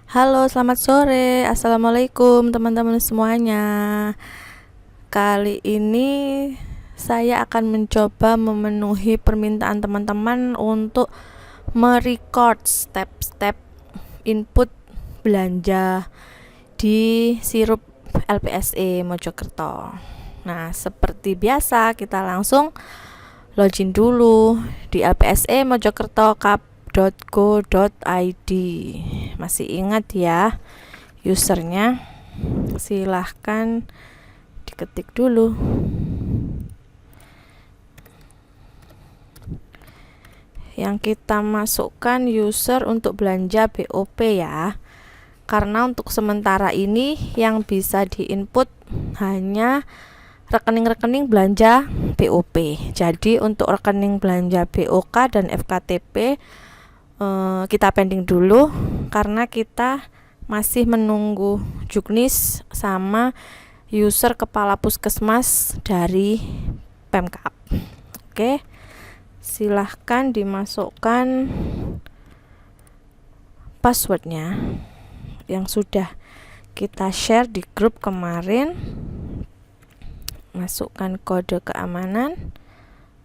Halo, selamat sore. Assalamualaikum teman-teman semuanya. Kali ini saya akan mencoba memenuhi permintaan teman-teman untuk merecord step-step input belanja di sirup LPSE Mojokerto. Nah, seperti biasa kita langsung login dulu di LPSE Mojokerto kap.go.id. Masih ingat ya usernya? Silahkan diketik dulu. Yang kita masukkan user untuk belanja BOP ya, karena untuk sementara ini yang bisa diinput hanya rekening-rekening belanja BOP. Jadi untuk rekening belanja BOK dan FKTP kita pending dulu karena kita masih menunggu juknis sama user kepala puskesmas dari Pemkab. Oke, silahkan dimasukkan passwordnya yang sudah kita share di grup kemarin. Masukkan kode keamanan,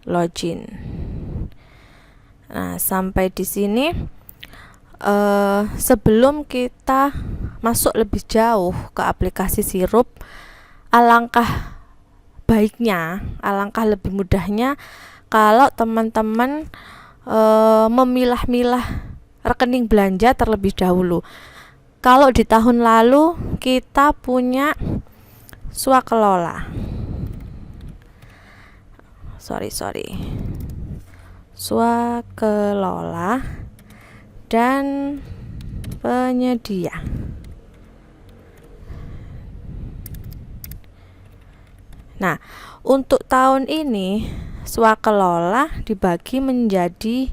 login. Nah, sampai di sini sebelum kita masuk lebih jauh ke aplikasi sirup, alangkah baiknya, alangkah lebih mudahnya kalau teman-teman memilah-milah rekening belanja terlebih dahulu. Kalau di tahun lalu kita punya swakelola. Swakelola dan penyedia. Nah, untuk tahun ini swakelola dibagi menjadi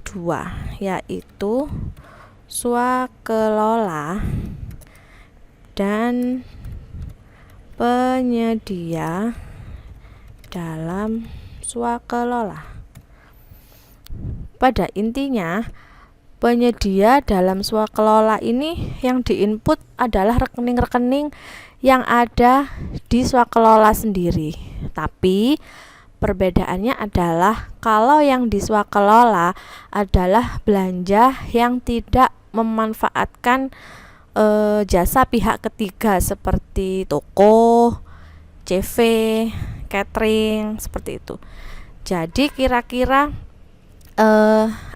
dua, yaitu swakelola dan penyedia dalam swakelola. Pada intinya, penyedia dalam swakelola ini yang diinput adalah rekening-rekening yang ada di swakelola sendiri. Tapi perbedaannya adalah kalau yang di swakelola adalah belanja yang tidak memanfaatkan jasa pihak ketiga seperti toko, CV, catering, seperti itu. Jadi kira-kira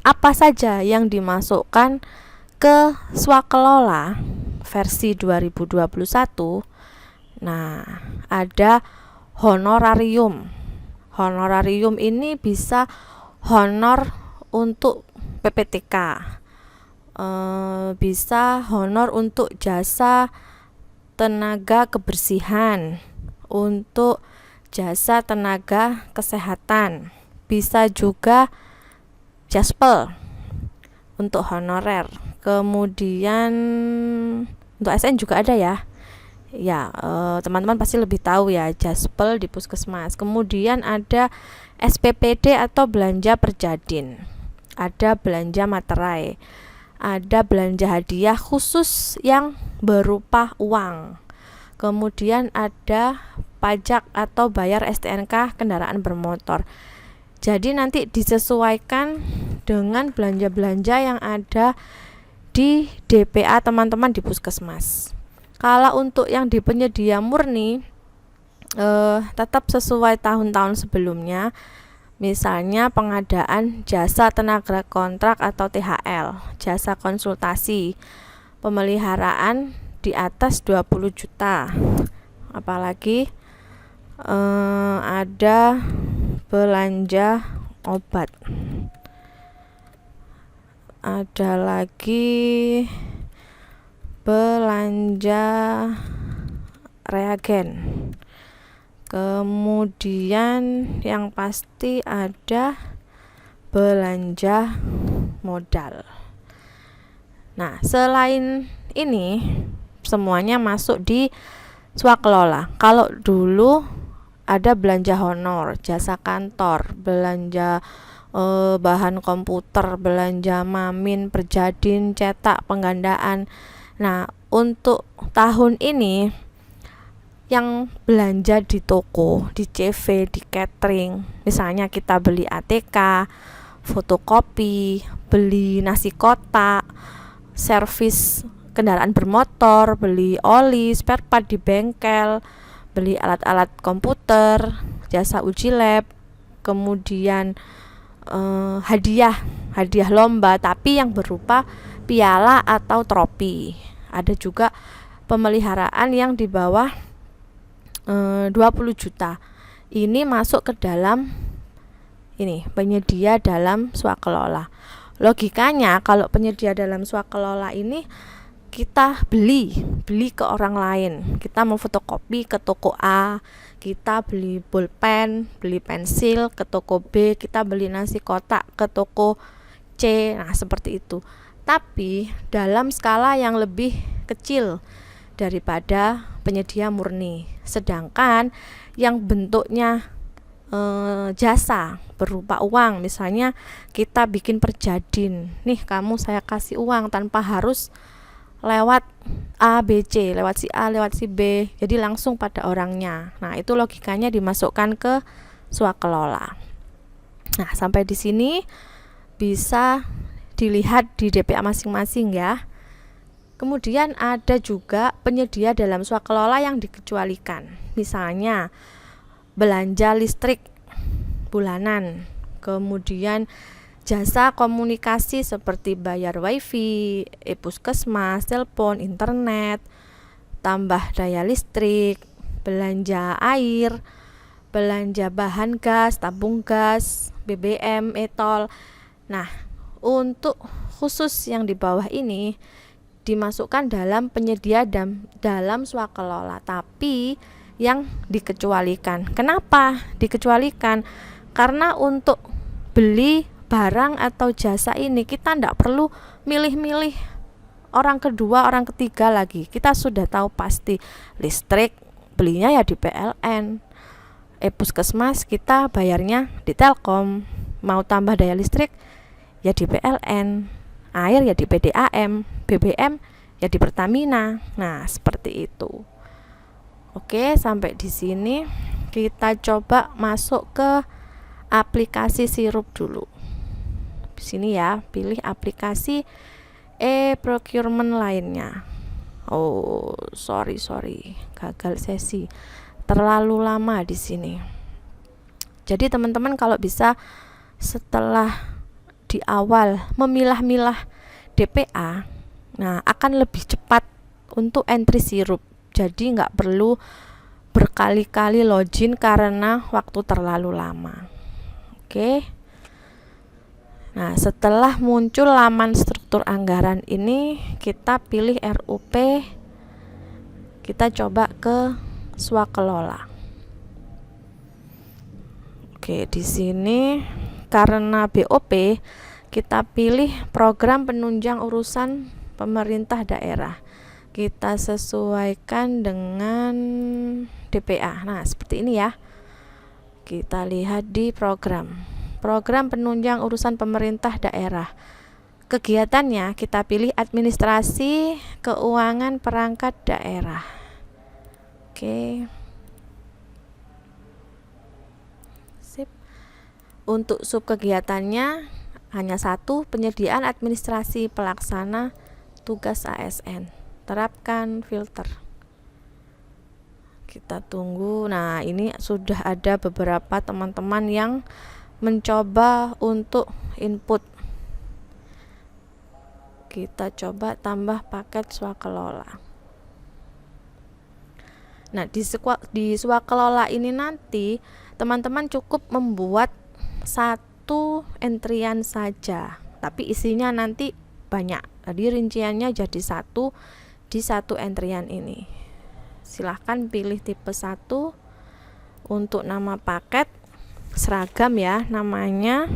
apa saja yang dimasukkan ke swakelola versi 2021? Nah, ada honorarium. Honorarium ini bisa honor untuk PPTK, bisa honor untuk jasa tenaga kebersihan, untuk jasa tenaga kesehatan, bisa juga jaspel untuk honorer. Kemudian untuk SN juga ada ya. Ya, teman-teman pasti lebih tahu ya jaspel di puskesmas. Kemudian ada SPPD atau belanja perjadin. Ada belanja materai. Ada belanja hadiah khusus yang berupa uang. Kemudian ada pajak atau bayar STNK kendaraan bermotor. Jadi nanti disesuaikan dengan belanja-belanja yang ada di DPA teman-teman di puskesmas. Kalau untuk yang di penyedia murni tetap sesuai tahun-tahun sebelumnya. Misalnya pengadaan jasa tenaga kontrak atau THL, jasa konsultasi, pemeliharaan di atas 20 juta. Apalagi ada belanja obat. Ada lagi belanja reagen. Kemudian yang pasti ada belanja modal. Nah, selain ini semuanya masuk di swakelola. Kalau dulu ada belanja honor, jasa kantor, belanja bahan komputer, belanja mamin, perjadin, cetak, penggandaan. Nah, untuk tahun ini yang belanja di toko, di CV, di catering, misalnya kita beli ATK, fotokopi, beli nasi kotak, servis kendaraan bermotor, beli oli, spare part di bengkel, beli alat-alat komputer, jasa uji lab, kemudian hadiah lomba tapi yang berupa piala atau trofi. Ada juga pemeliharaan yang di bawah 20 juta. Ini masuk ke dalam penyedia dalam swakelola. Logikanya kalau penyedia dalam swakelola ini kita beli ke orang lain. Kita mau fotokopi ke toko A, kita beli pulpen, beli pensil ke toko B, kita beli nasi kotak ke toko C. Nah, seperti itu. Tapi dalam skala yang lebih kecil daripada penyedia murni. Sedangkan yang bentuknya jasa berupa uang, misalnya kita bikin perjadin, nih kamu saya kasih uang tanpa harus lewat A, B, C, lewat si A, lewat si B, jadi langsung pada orangnya. Nah, itu logikanya dimasukkan ke swakelola. Nah, sampai di sini bisa dilihat di DPA masing-masing ya. Kemudian ada juga penyedia dalam swakelola yang dikecualikan. Misalnya belanja listrik bulanan, kemudian jasa komunikasi seperti bayar wifi, e-puskesmas, telepon, internet, tambah daya listrik, belanja air, belanja bahan gas, tabung gas, BBM, e-tol. Nah, untuk khusus yang di bawah ini dimasukkan dalam penyedia dalam swakelola, tapi yang dikecualikan. Kenapa dikecualikan? Karena untuk beli barang atau jasa ini kita tidak perlu milih-milih orang kedua, orang ketiga lagi. Kita sudah tahu pasti listrik belinya ya di PLN, e-puskesmas kita bayarnya di Telkom, mau tambah daya listrik ya di PLN, air ya di PDAM, BBM ya di Pertamina. Nah, seperti itu. Oke, sampai di sini kita coba masuk ke aplikasi sirup dulu. Di sini ya, pilih aplikasi e-procurement lainnya. Oh, sorry, gagal sesi. Terlalu lama di sini. Jadi teman-teman kalau bisa setelah di awal memilah-milah DPA, nah akan lebih cepat untuk entry sirup. Jadi nggak perlu berkali-kali login karena waktu terlalu lama. Oke. Nah, setelah muncul laman struktur anggaran ini, kita pilih RUP. Kita coba ke swakelola. Oke, di sini karena BOP, kita pilih program penunjang urusan pemerintah daerah. Kita sesuaikan dengan DPA. Nah, seperti ini ya. Kita lihat di program penunjang urusan pemerintah daerah. Kegiatannya kita pilih administrasi keuangan perangkat daerah. Oke. Sip. Untuk sub kegiatannya hanya satu, penyediaan administrasi pelaksana tugas ASN. Terapkan filter. Kita tunggu. Nah, ini sudah ada beberapa teman-teman yang mencoba untuk input. Kita coba tambah paket swakelola. Nah, di swakelola ini nanti teman-teman cukup membuat satu entrian saja, tapi isinya nanti banyak. Tadi rinciannya jadi satu di satu entrian ini. Silahkan pilih tipe 1. Untuk nama paket seragam ya, namanya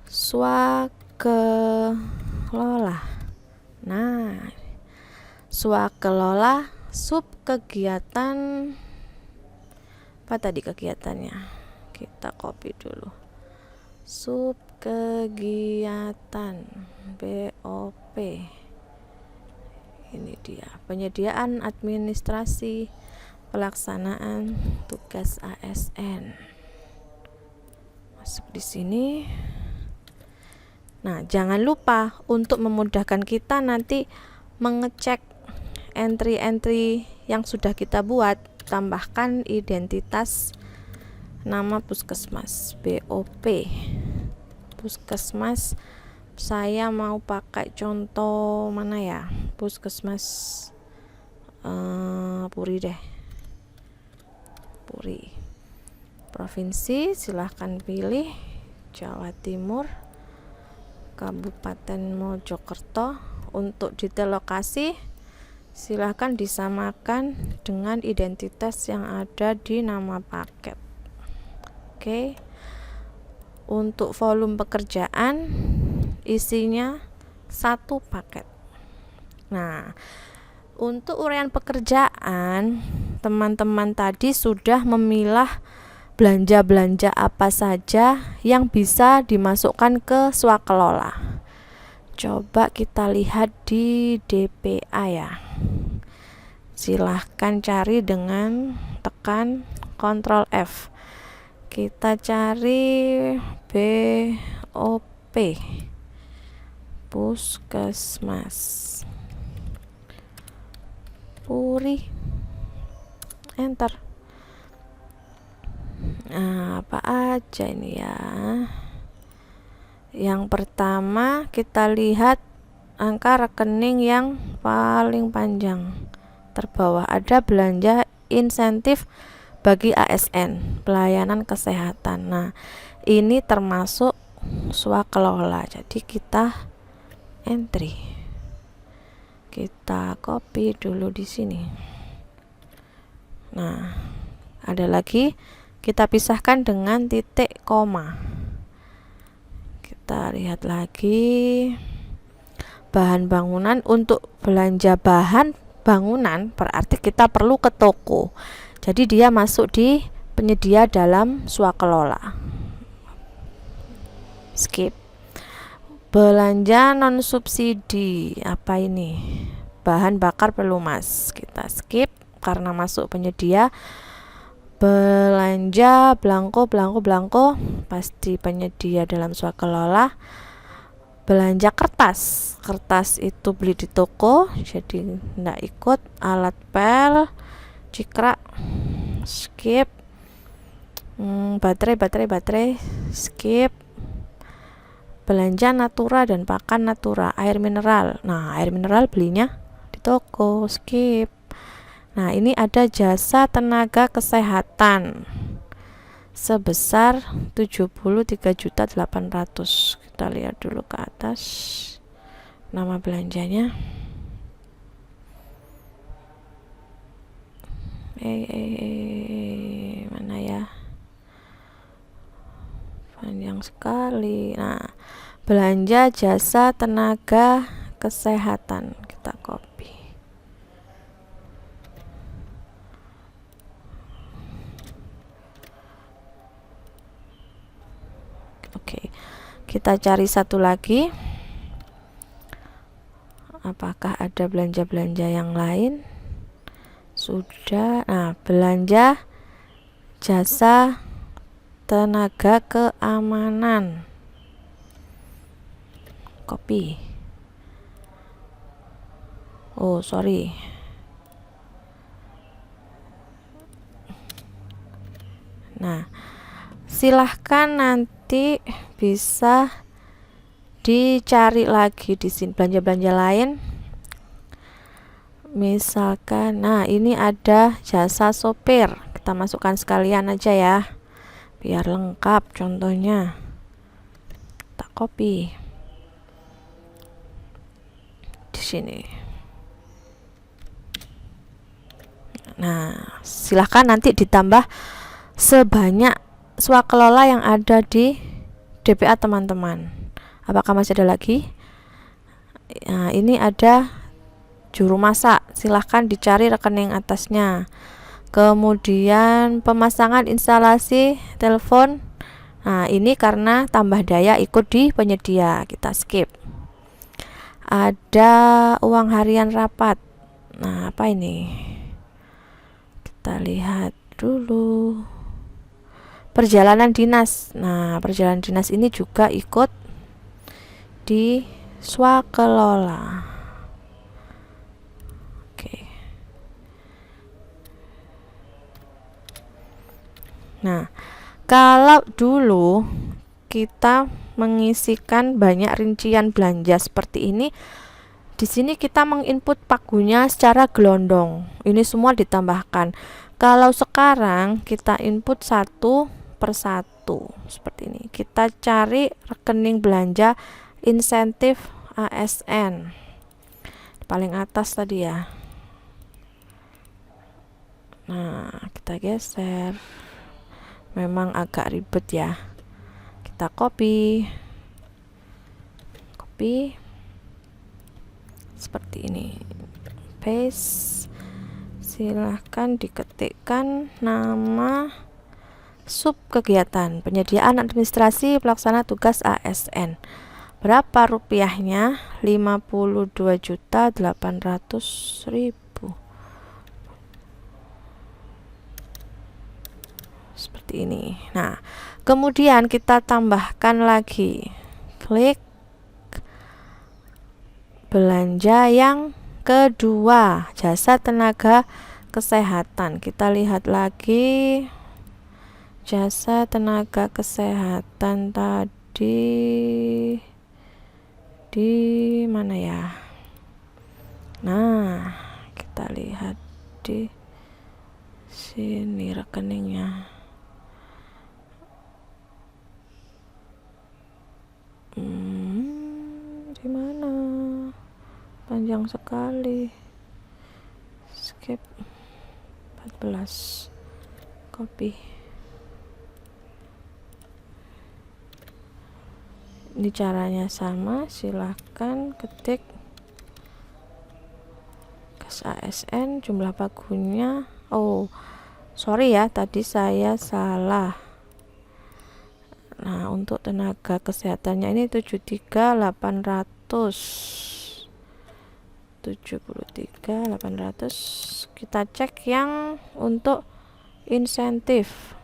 swakelola. Nah, swakelola sub kegiatan apa tadi kegiatannya? Kita copy dulu. Sub kegiatan BOP. Ini dia penyediaan administrasi pelaksanaan tugas ASN. Masuk di sini. Nah, jangan lupa untuk memudahkan kita nanti mengecek entry-entry yang sudah kita buat, tambahkan identitas nama puskesmas, BOP puskesmas. Saya mau pakai contoh mana ya, puskesmas Puri deh, Puri. Provinsi silahkan pilih Jawa Timur, Kabupaten Mojokerto. Untuk detail lokasi silahkan disamakan dengan identitas yang ada di nama paket. Oke. Untuk volume pekerjaan isinya 1 paket. Nah, untuk uraian pekerjaan, teman-teman tadi sudah memilah belanja-belanja apa saja yang bisa dimasukkan ke swakelola. Coba kita lihat di DPA ya. Silahkan cari dengan tekan Ctrl F. Kita cari BOP puskesmas Puri, enter. Nah, apa aja ini ya? Yang pertama kita lihat angka rekening yang paling panjang. Terbawah ada belanja insentif bagi ASN, pelayanan kesehatan. Nah, ini termasuk swakelola. Jadi kita entry. Kita copy dulu di sini. Nah, ada lagi, kita pisahkan dengan titik koma. Kita lihat lagi bahan bangunan. Untuk belanja bahan bangunan berarti kita perlu ke toko, jadi dia masuk di penyedia dalam swakelola. Skip. Belanja non subsidi, apa ini? Bahan bakar pelumas, kita skip karena masuk penyedia. Belanja belangko pasti penyedia dalam swakelola. Belanja kertas itu beli di toko, jadi tidak ikut. Alat pel, cikrak, skip. Baterai, skip. Belanja natura dan pakan natura, air mineral. Nah, air mineral belinya di toko, skip. Nah, ini ada jasa tenaga kesehatan sebesar 73.800.000. Kita lihat dulu ke atas nama belanjanya. Mana ya? Panjang sekali. Nah, belanja jasa tenaga kesehatan, kita copy. Oke, kita cari satu lagi. Apakah ada belanja-belanja yang lain? Sudah. Nah, belanja jasa tenaga keamanan, copy. Oh, sorry. Nah, silahkan nanti bisa dicari lagi di sini belanja-belanja lain. Misalkan, nah ini ada jasa sopir, kita masukkan sekalian aja ya, biar lengkap contohnya. Tak copy di sini. Nah, silahkan nanti ditambah sebanyak swakelola yang ada di DPA teman-teman. Apakah masih ada lagi? Nah, ini ada juru masak, silahkan dicari rekening atasnya. Kemudian pemasangan instalasi telepon. Nah, ini karena tambah daya ikut di penyedia, kita skip. ada uang harian rapat. Nah, apa ini? Kita lihat dulu. Perjalanan dinas. Nah, perjalanan dinas ini juga ikut di swakelola. Oke. Nah, kalau dulu kita mengisikan banyak rincian belanja seperti ini, di sini kita menginput pagunya secara gelondong. Ini semua ditambahkan. Kalau sekarang kita input satu per satu seperti ini. Kita cari rekening belanja insentif ASN. Paling atas tadi ya. Nah, kita geser. Memang agak ribet ya. Kita copy seperti ini, paste, silahkan diketikkan nama sub kegiatan penyediaan administrasi pelaksana tugas ASN. Berapa rupiahnya? 52.800.000. Seperti ini. Nah, kemudian kita tambahkan lagi, klik belanja yang kedua, jasa tenaga kesehatan. Kita lihat lagi jasa tenaga kesehatan tadi di mana ya? Nah, kita lihat di sini rekeningnya. Di mana? Panjang sekali. Skip 14. Copy. Ini caranya sama, silahkan ketik kas ASN, jumlah pagunya. Oh, sorry ya, tadi saya salah. Nah, untuk tenaga kesehatannya ini 73.800. Kita cek yang untuk insentif.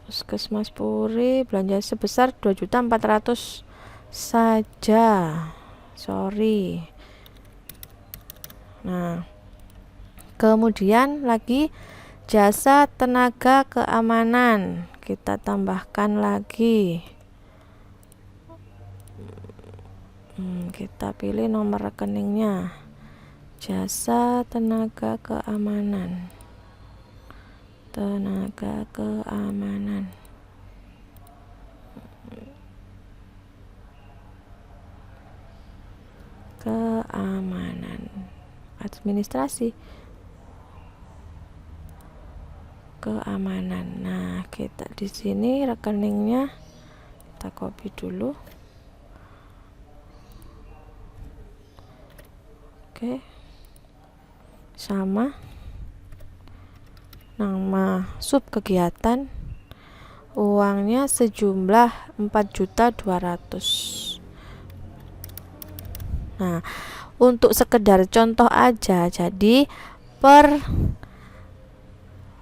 Puskesmas Puri belanja sebesar 2.400.000 saja. Sorry. Nah, kemudian lagi jasa tenaga keamanan, kita tambahkan lagi. Kita pilih nomor rekeningnya, jasa tenaga keamanan. Keamanan administrasi keamanan. Nah, kita di sini rekeningnya kita copy dulu. Oke. Sama nama sub kegiatan, uangnya sejumlah 4.200.000. Nah, untuk sekedar contoh aja, jadi per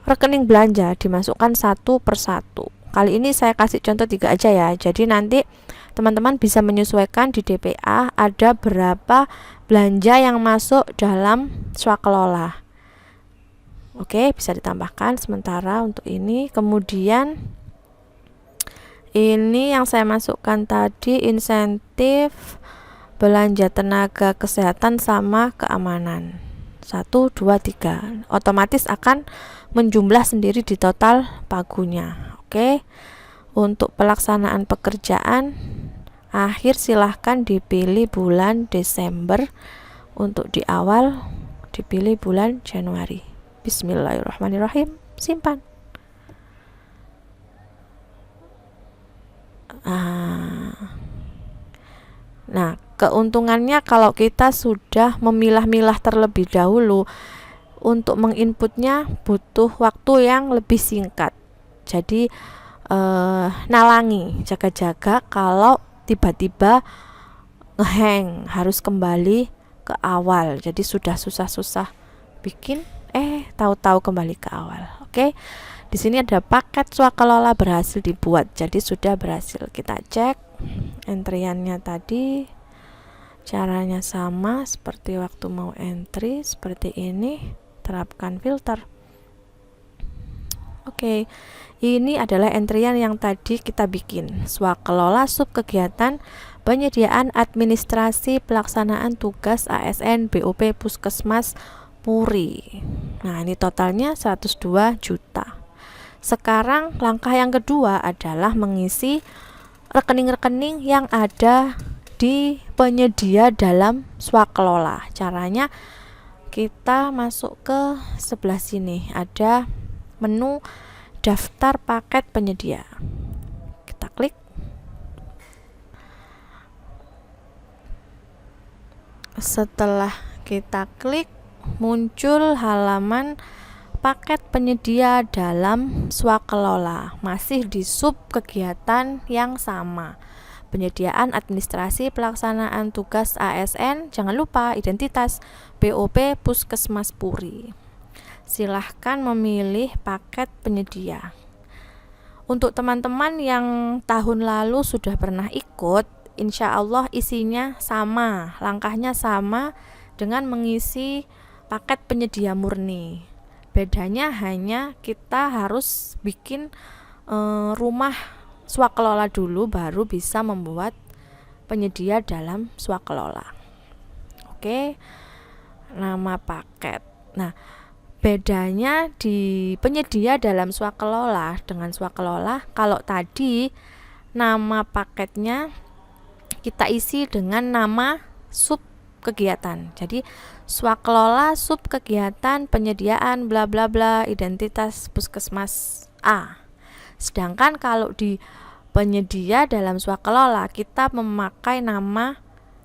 rekening belanja dimasukkan satu per satu. Kali ini saya kasih contoh 3 aja ya. Jadi nanti teman-teman bisa menyesuaikan di DPA ada berapa belanja yang masuk dalam swakelola. Oke, bisa ditambahkan sementara untuk ini. Kemudian ini yang saya masukkan tadi, insentif belanja tenaga kesehatan sama keamanan. 1, 2, 3. Otomatis akan menjumlah sendiri di total pagunya. Oke. Untuk pelaksanaan pekerjaan akhir silahkan dipilih bulan Desember. Untuk di awal dipilih bulan Januari. Bismillahirrahmanirrahim. Simpan. Nah, keuntungannya kalau kita sudah memilah-milah terlebih dahulu, untuk menginputnya butuh waktu yang lebih singkat. Jadi nalangi, jaga-jaga kalau tiba-tiba ngehang, harus kembali ke awal. Jadi sudah susah-susah bikin, tahu-tahu kembali ke awal. Oke. Di sini ada paket swakelola berhasil dibuat. Jadi sudah berhasil. Kita cek entriannya tadi. Caranya sama seperti waktu mau entry, seperti ini. Terapkan filter. Oke. Ini adalah entrian yang tadi kita bikin. Swakelola sub kegiatan penyediaan administrasi pelaksanaan tugas ASN BOP Puskesmas Puri. Nah, ini totalnya 102 juta. Sekarang langkah yang kedua adalah mengisi rekening-rekening yang ada di penyedia dalam swakelola. Caranya kita masuk ke sebelah sini, ada menu daftar paket penyedia. Kita klik. Setelah kita klik, muncul halaman paket penyedia dalam swakelola, masih di sub kegiatan yang sama. Penyediaan administrasi pelaksanaan tugas ASN, jangan lupa identitas BOP Puskesmas Puri. Silahkan memilih paket penyedia. Untuk teman-teman yang tahun lalu sudah pernah ikut, insya Allah isinya sama, langkahnya sama dengan mengisi paket penyedia murni. Bedanya hanya kita harus bikin rumah swakelola dulu, baru bisa membuat penyedia dalam swakelola. Oke, nama paket. Nah, bedanya di penyedia dalam swakelola dengan swakelola, kalau tadi nama paketnya kita isi dengan nama sub kegiatan. Jadi swakelola sub kegiatan penyediaan bla bla bla identitas Puskesmas A. Sedangkan kalau di penyedia dalam swakelola kita memakai nama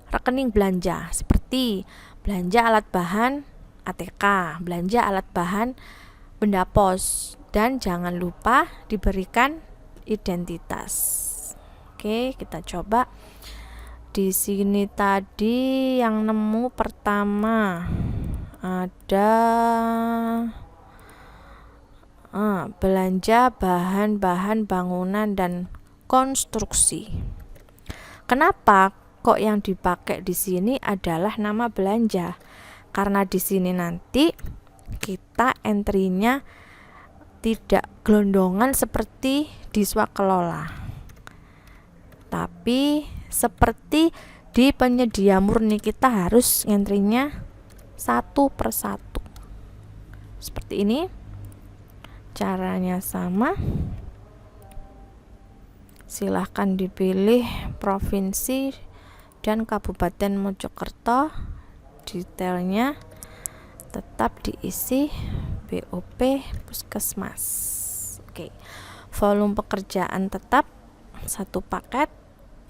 rekening belanja seperti belanja alat bahan ATK, belanja alat bahan benda pos, dan jangan lupa diberikan identitas. Oke, kita coba. Di sini tadi yang nemu pertama ada belanja bahan-bahan bangunan dan konstruksi. Kenapa kok yang dipakai di sini adalah nama belanja? Karena di sini nanti kita entry-nya tidak gelondongan seperti di swakelola, tapi seperti di penyedia murni kita harus entry-nya satu persatu. Seperti ini. Caranya sama. Silahkan dipilih provinsi dan Kabupaten Mojokerto. Detailnya tetap diisi BOP Puskesmas. Oke. Volume pekerjaan tetap satu paket.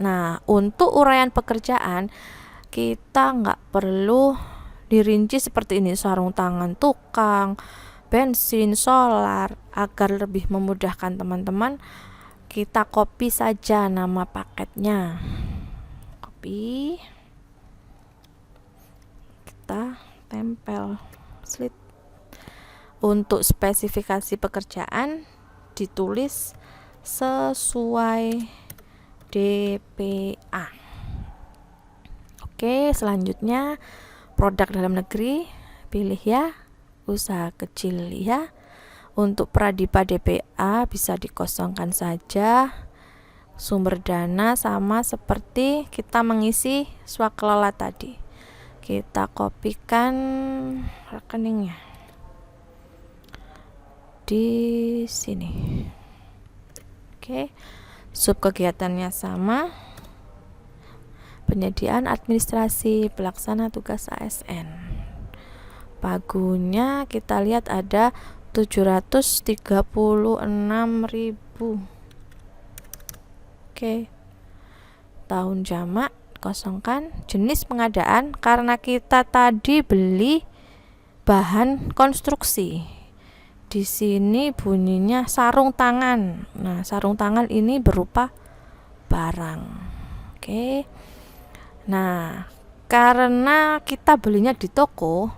Nah, untuk uraian pekerjaan kita nggak perlu dirinci seperti ini, sarung tangan tukang, bensin, solar. Agar lebih memudahkan teman-teman, kita copy saja nama paketnya. Copy, kita tempel slit. Untuk spesifikasi pekerjaan ditulis sesuai DPA. Oke, selanjutnya produk dalam negeri, pilih ya, usaha kecil ya. Untuk pradipa DPA bisa dikosongkan saja. Sumber dana sama seperti kita mengisi swakelola tadi. Kita kopikan rekeningnya di sini. Oke. Sub kegiatannya sama. Penyediaan administrasi pelaksana tugas ASN. Pagunya kita lihat ada 736.000. Oke. Tahun jamak kosongkan. Jenis pengadaan karena kita tadi beli bahan konstruksi. di sini bunyinya sarung tangan. Nah, sarung tangan ini berupa barang. Oke. Nah, karena kita belinya di toko,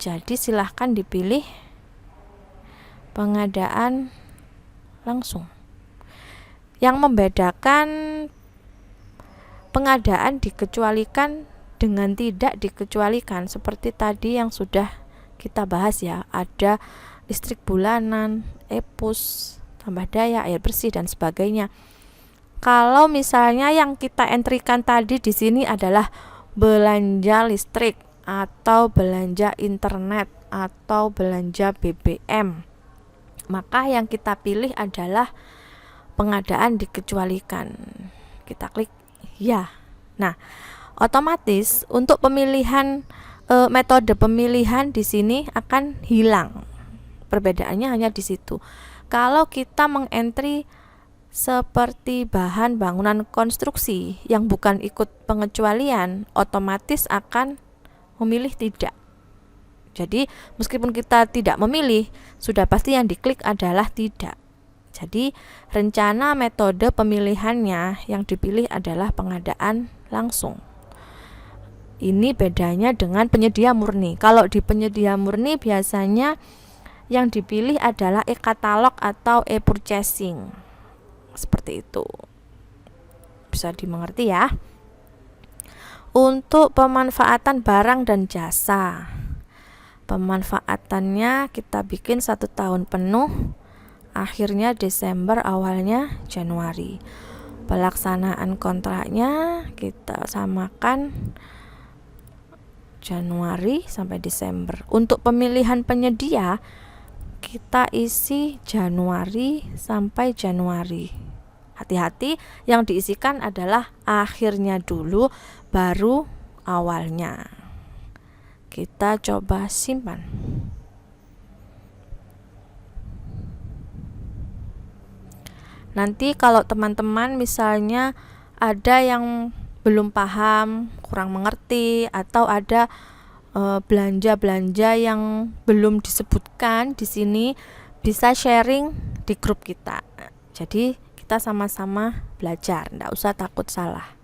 jadi silahkan dipilih pengadaan langsung. Yang membedakan pengadaan dikecualikan dengan tidak dikecualikan seperti tadi yang sudah kita bahas ya, ada listrik bulanan, epus, tambah daya, air bersih dan sebagainya. Kalau misalnya yang kita entrikan tadi di sini adalah belanja listrik atau belanja internet atau belanja BBM, maka yang kita pilih adalah pengadaan dikecualikan. Kita klik ya. Nah, otomatis untuk pemilihan metode pemilihan di sini akan hilang. Perbedaannya hanya di situ. Kalau kita mengentri seperti bahan bangunan konstruksi yang bukan ikut pengecualian, otomatis akan memilih tidak. Jadi meskipun kita tidak memilih, sudah pasti yang diklik adalah tidak. Jadi rencana metode pemilihannya yang dipilih adalah pengadaan langsung. Ini bedanya dengan penyedia murni. Kalau di penyedia murni biasanya yang dipilih adalah e-katalog atau e-purchasing. Seperti itu. Bisa dimengerti ya. Untuk pemanfaatan barang dan jasa, pemanfaatannya kita bikin 1 tahun penuh, akhirnya Desember, awalnya Januari. Pelaksanaan kontraknya kita samakan Januari sampai Desember. Untuk pemilihan penyedia kita isi Januari sampai Januari. Hati-hati, yang diisikan adalah akhirnya dulu, baru awalnya. Kita coba simpan. Nanti kalau teman-teman misalnya ada yang belum paham, kurang mengerti, atau ada belanja-belanja yang belum disebutkan di sini, bisa sharing di grup kita. Jadi kita sama-sama belajar, enggak usah takut salah.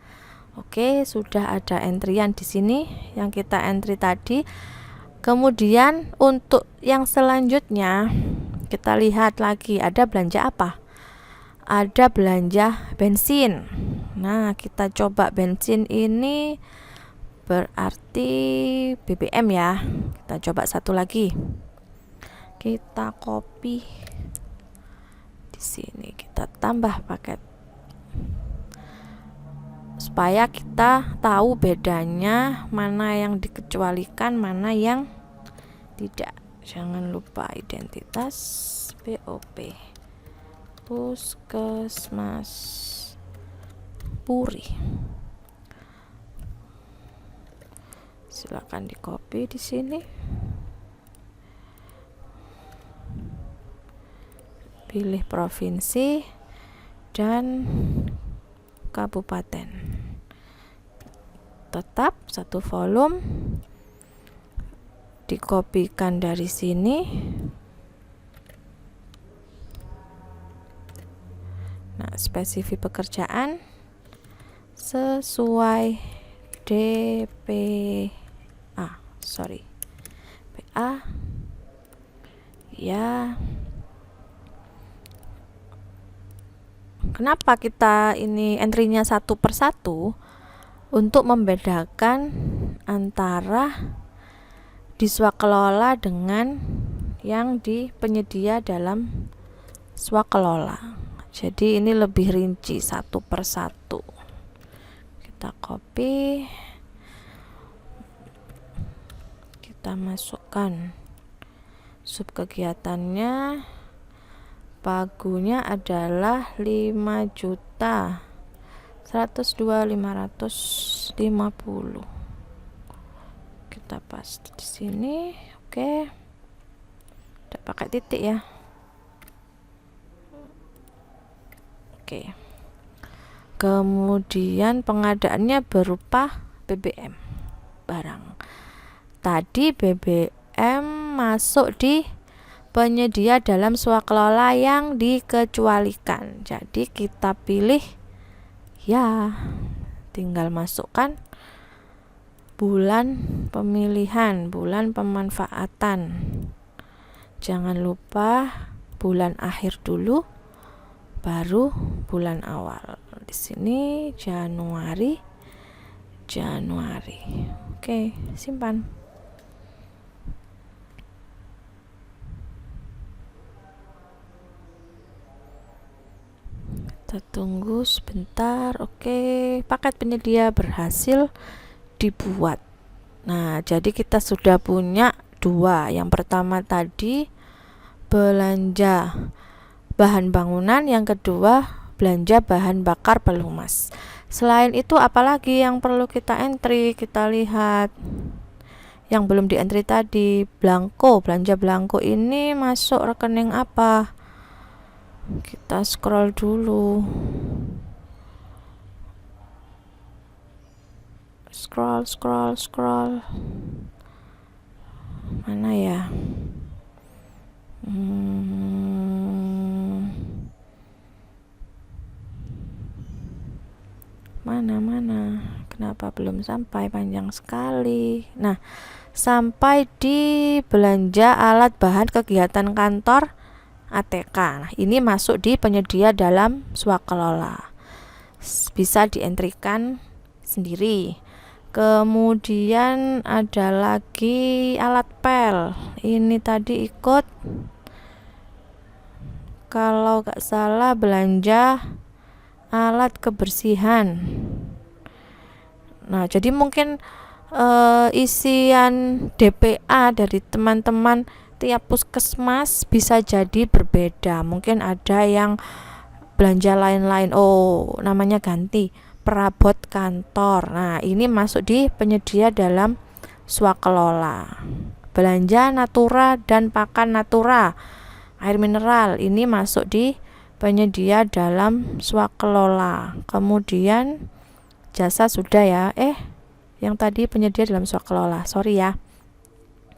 Oke, sudah ada entrian di sini yang kita entry tadi. Kemudian untuk yang selanjutnya kita lihat lagi ada belanja apa? Ada belanja bensin. Nah, kita coba bensin ini berarti BBM ya. Kita coba satu lagi. Kita copy di sini, kita tambah paket supaya kita tahu bedanya mana yang dikecualikan, mana yang tidak. Jangan lupa identitas BOP. Puskesmas Puri. Silakan di copy di sini. Pilih provinsi dan kabupaten. Tetap satu volume. Dikopikan dari sini. Nah, spesifik pekerjaan sesuai PA ya. Kenapa kita ini entry-nya satu persatu? Untuk membedakan antara di swakelola dengan yang di penyedia dalam swakelola. Jadi ini lebih rinci satu persatu. Kita copy, kita masukkan sub kegiatannya. Pagunya adalah 5.102.550. Kita paste di sini. Oke. Udah pakai titik ya. Oke. Kemudian pengadaannya berupa BBM barang. Tadi BBM masuk di penyedia dalam swakelola yang dikecualikan. Jadi kita pilih ya, tinggal masukkan bulan pemilihan, bulan pemanfaatan. Jangan lupa bulan akhir dulu, baru bulan awal. Di sini Januari. Oke, simpan. Kita tunggu sebentar. Oke, paket penyedia berhasil dibuat. Nah, jadi kita sudah punya dua. Yang pertama tadi belanja bahan bangunan, yang kedua belanja bahan bakar pelumas. Selain itu apalagi yang perlu kita entry? Kita lihat yang belum di entry tadi, belanja belangko ini masuk rekening apa? Kita scroll dulu, scroll mana ya? Mana kenapa belum sampai, panjang sekali. Nah, sampai di belanja alat bahan kegiatan kantor ATK. Nah, ini masuk di penyedia dalam swakelola, bisa dientrikan sendiri. Kemudian ada lagi alat pel, ini tadi ikut, kalau gak salah, belanja alat kebersihan. Nah, jadi mungkin isian DPA dari teman-teman tiap puskesmas bisa jadi berbeda. Mungkin ada yang belanja lain-lain, namanya ganti, perabot kantor. Nah, ini masuk di penyedia dalam swakelola. Belanja natura dan pakan natura, air mineral, ini masuk di penyedia dalam swakelola. Kemudian jasa sudah ya, yang tadi penyedia dalam swakelola, sorry ya,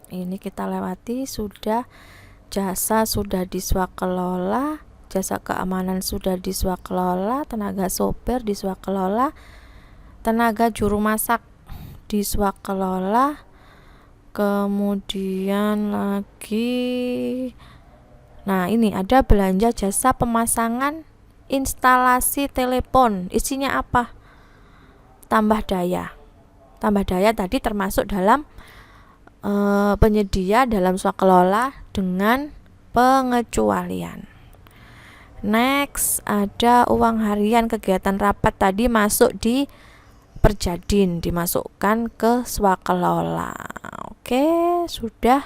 ini kita lewati. Sudah, jasa sudah di swakelola, jasa keamanan sudah di swakelola, tenaga sopir di swakelola, tenaga juru masak di swakelola. Kemudian lagi, nah ini ada belanja jasa pemasangan instalasi telepon, isinya apa? Tambah daya tadi termasuk dalam penyedia dalam swakelola dengan pengecualian. Next, ada uang harian kegiatan rapat tadi masuk di Perjadin, dimasukkan ke swakelola. Oke, sudah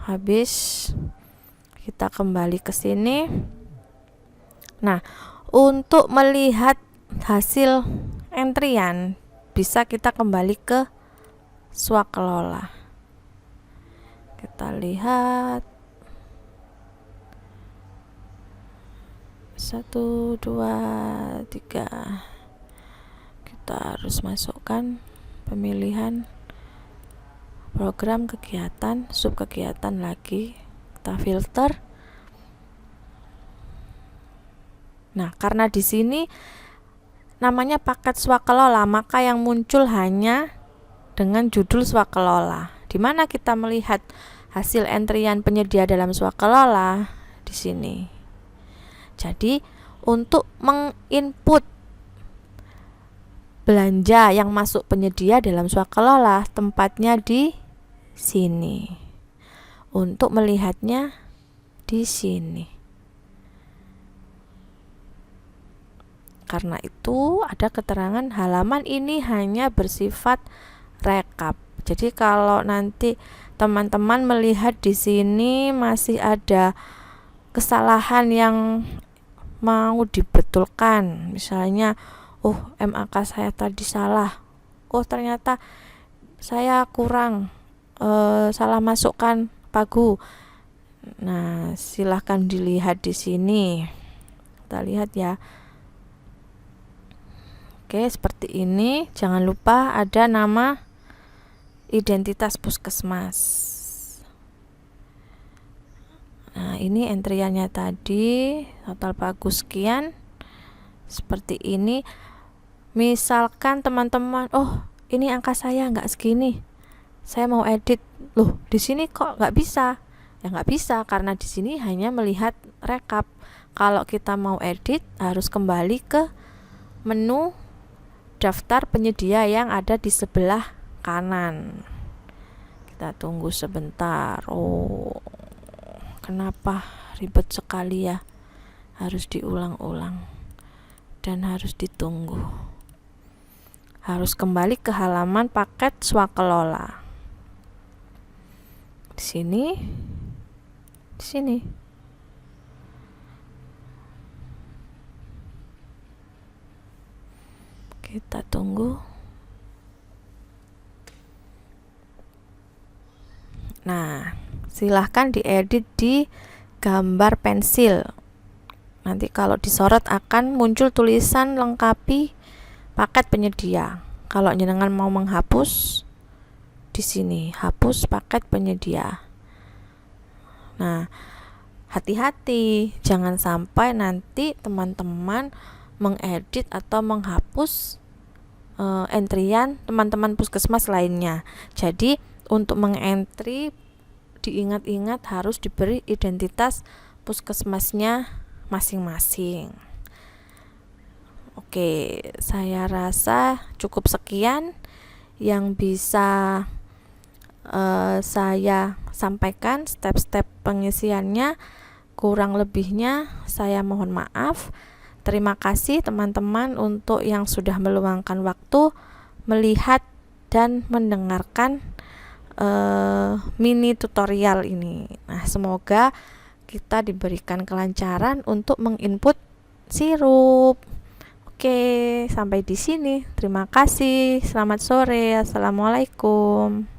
habis. Kita kembali ke sini. Nah, untuk melihat hasil entrian bisa kita kembali ke swakelola. Kita lihat 1, 2, 3. Kita harus masukkan pemilihan program kegiatan, sub kegiatan lagi. Kita filter. Nah, karena di sini namanya paket swakelola, maka yang muncul hanya dengan judul swakelola. Di mana kita melihat hasil entrian penyedia dalam swakelola? Di sini. Jadi, untuk menginput belanja yang masuk penyedia dalam swakelola, tempatnya di sini. Untuk melihatnya di sini. Karena itu ada keterangan halaman ini hanya bersifat rekap. Jadi kalau nanti teman-teman melihat di sini masih ada kesalahan yang mau dibetulkan, misalnya MAK saya tadi salah, ternyata saya kurang salah masukkan pagu. Nah, silahkan dilihat di sini. Kita lihat ya. Oke, seperti ini. Jangan lupa ada nama identitas puskesmas. Nah, ini entriannya tadi, total bagus sekian. Seperti ini. Misalkan teman-teman, oh ini angka saya nggak segini, saya mau edit, loh di sini kok nggak bisa? Ya nggak bisa karena di sini hanya melihat rekap. Kalau kita mau edit harus kembali ke menu daftar penyedia yang ada di sebelah kanan. Kita tunggu sebentar. Oh, kenapa ribet sekali ya? Harus diulang-ulang dan harus ditunggu. Harus kembali ke halaman paket swakelola. Di sini. Kita tunggu. Nah, silahkan diedit di gambar pensil. Nanti kalau disorot akan muncul tulisan lengkapi paket penyedia. Kalau jenengan mau menghapus, di sini hapus paket penyedia. Nah, hati-hati, jangan sampai nanti teman-teman mengedit atau menghapus entrian teman-teman puskesmas lainnya. Jadi untuk mengentri diingat-ingat harus diberi identitas puskesmasnya masing-masing. Oke, saya rasa cukup sekian yang bisa saya sampaikan step-step pengisiannya. Kurang lebihnya saya mohon maaf. Terima kasih teman-teman untuk yang sudah meluangkan waktu melihat dan mendengarkan mini tutorial ini. Nah, semoga kita diberikan kelancaran untuk menginput sirup. Oke, sampai di sini. Terima kasih. Selamat sore. Assalamualaikum.